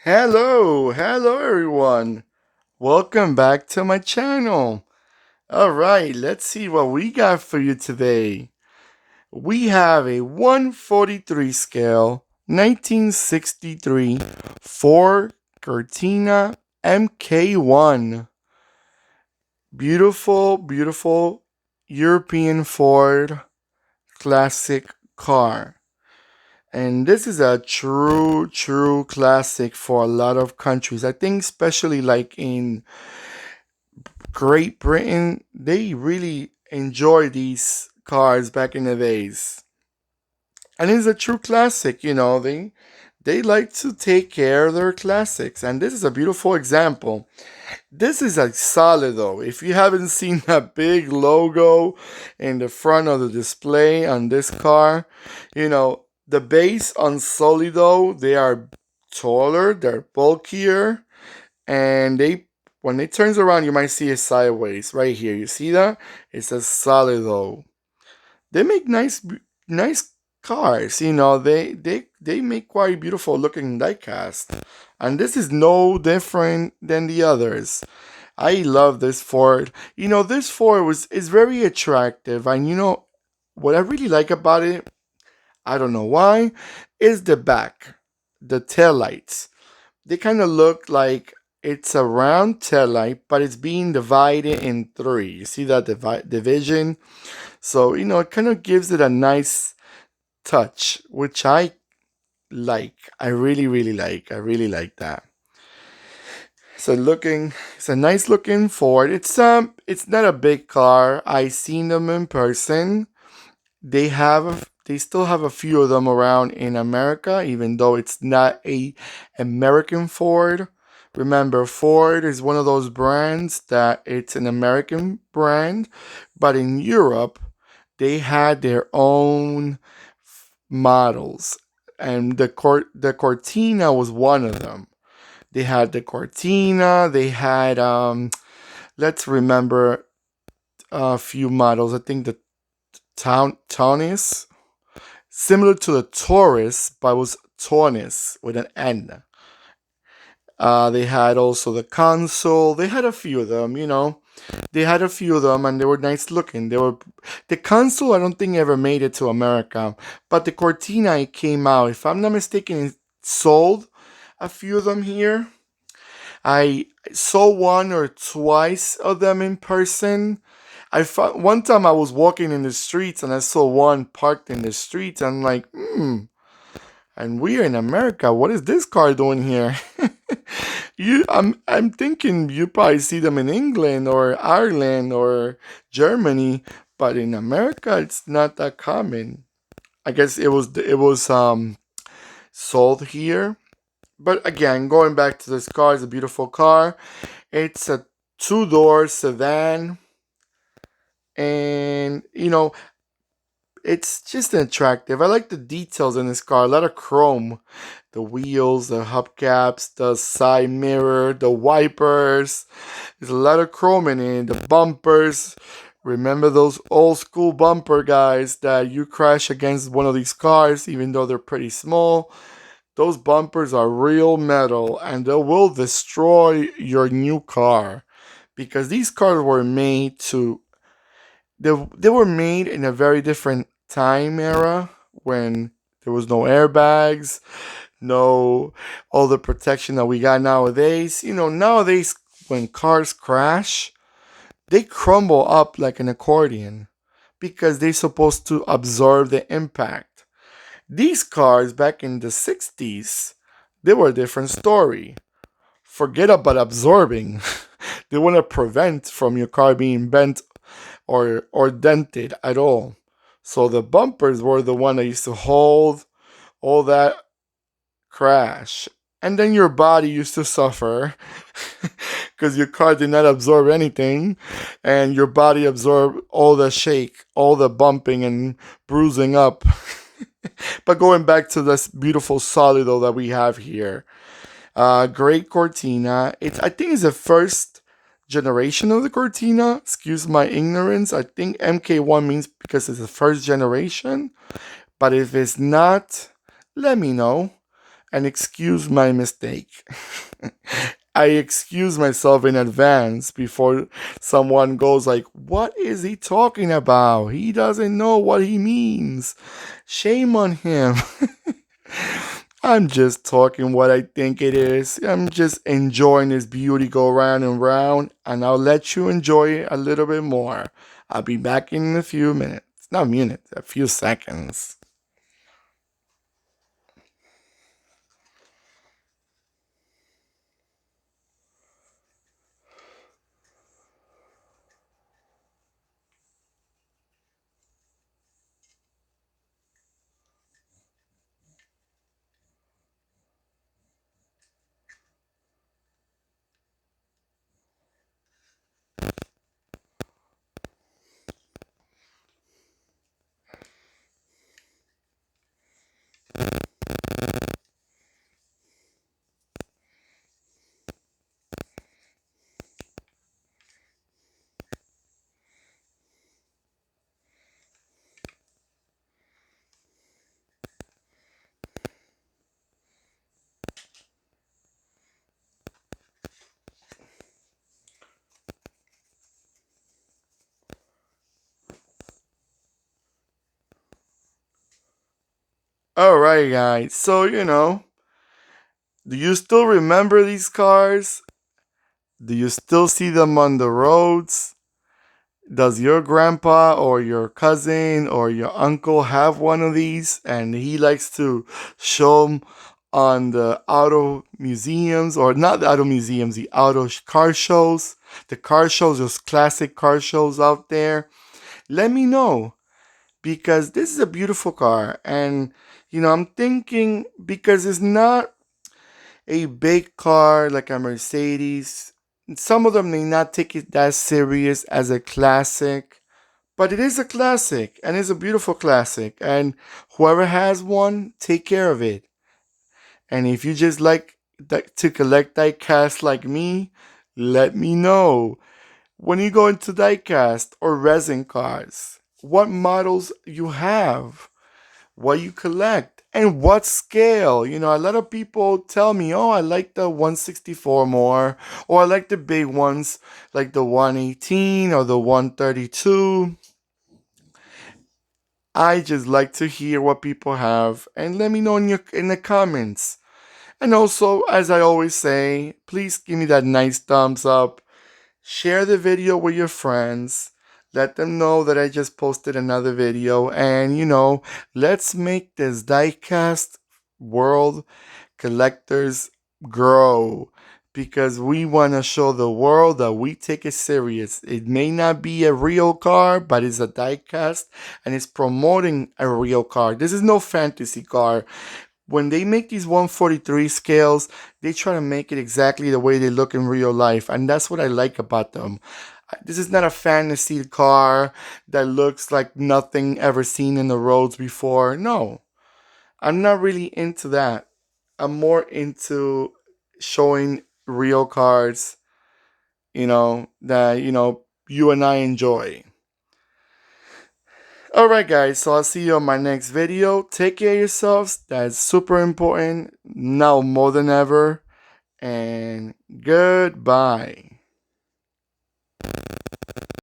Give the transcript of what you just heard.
Hello everyone. Welcome back to my channel. All right, let's see what we got for you today. We have a 143 scale 1963 Ford Cortina MK1. Beautiful European Ford classic car. And this is a true classic for a lot of countries. I think especially like in Great Britain, they really enjoy these cars back in the days. And it's a true classic, they like to take care of their classics. And this is a beautiful example. This is a Solido. If you haven't seen that big logo in the front of the display on this car, the base on Solido, they are taller, they're bulkier, and they when it turns around, you might see it sideways right here. You see that? It's a Solido. They make nice cars. They make quite beautiful looking diecast, and this is no different than the others. I love this Ford. This Ford is very attractive, and what I really like about it, I don't know why, is the back, the tail lights. They kind of look like it's a round tail light, but it's being divided in three. You see that division? So, it kind of gives it a nice touch, which I like. I really like. I really like that. It's a nice looking Ford. It's not a big car. I seen them in person. They still have a few of them around in America, even though it's not a American Ford. Remember, Ford is one of those brands that it's an American brand, but in Europe, they had their own models, and the Cortina was one of them. They had the Cortina. They had let's remember a few models. I think the Taunis, similar to the Taurus, but it was Taunis with an N. They had also the console. They had a few of them, They had a few of them, and they were nice looking. The console. I don't think ever made it to America, but the Cortina it came out. If I'm not mistaken, it sold a few of them here. I saw one or twice of them in person. I found one time I was walking in the streets and I saw one parked in the streets. I'm like, and we're in America. What is this car doing here? I'm thinking you probably see them in England or Ireland or Germany, but in America it's not that common. I guess it was sold here. But again, going back to this car, it's a beautiful car. It's a two-door sedan, and it's just attractive. I like the details in this car. A lot of chrome, the wheels, the hubcaps, the side mirror, the wipers. There's a lot of chrome in it. The bumpers. Remember those old school bumper guys that you crash against one of these cars, even though they're pretty small. Those bumpers are real metal, and they will destroy your new car, because these cars were made to they were made in a very different time era when there was no airbags, no all the protection that we got nowadays. Nowadays when cars crash, they crumble up like an accordion because they're supposed to absorb the impact. These cars back in the 60s, they were a different story. Forget about absorbing. They want to prevent from your car being bent or dented at all. So the bumpers were the one that used to hold all that crash. And then your body used to suffer because your car did not absorb anything, and your body absorbed all the shake, all the bumping and bruising up. But going back to this beautiful Solido that we have here, great Cortina. I think it's the first generation of the Cortina. Excuse my ignorance. I think MK1 means because it's the first generation. But if it's not, let me know. and excuse my mistake. I excuse myself in advance before someone goes like, "What is he talking about? He doesn't know what he means. Shame on him." I'm just talking what I think it is. I'm just enjoying this beauty go round and round, and I'll let you enjoy it a little bit more. I'll be back in a few minutes. Not minutes, a few seconds. Alright, guys. So, do you still remember these cars? Do you still see them on the roads? Does your grandpa or your cousin or your uncle have one of these and he likes to show them on the auto museums, or not the auto museums, the auto car shows? The car shows, those classic car shows out there. Let me know, because this is a beautiful car, and I'm thinking, because it's not a big car like a Mercedes. Some of them may not take it that serious as a classic, but it is a classic, and it's a beautiful classic. And whoever has one, take care of it. And if you just like to collect diecast like me, let me know. When you go into diecast or resin cars, what models you have, what you collect, and what scale. A lot of people tell me, "Oh, I like the 164 more, or I like the big ones like the 118 or the 132." I just like to hear what people have, and let me know in the comments. And also, as I always say, please give me that nice thumbs up. Share the video with your friends. Let them know that I just posted another video. And, let's make this diecast world collectors grow, because we want to show the world that we take it serious. It may not be a real car, but it's a diecast and it's promoting a real car. This is no fantasy car. When they make these 143 scales, they try to make it exactly the way they look in real life, and that's what I like about them. This is not a fantasy car that looks like nothing ever seen in the roads before. No, I'm not really into that. I'm more into showing real cars, that, you and I enjoy. Alright, guys, so I'll see you on my next video. Take care of yourselves. That's super important now more than ever. And goodbye.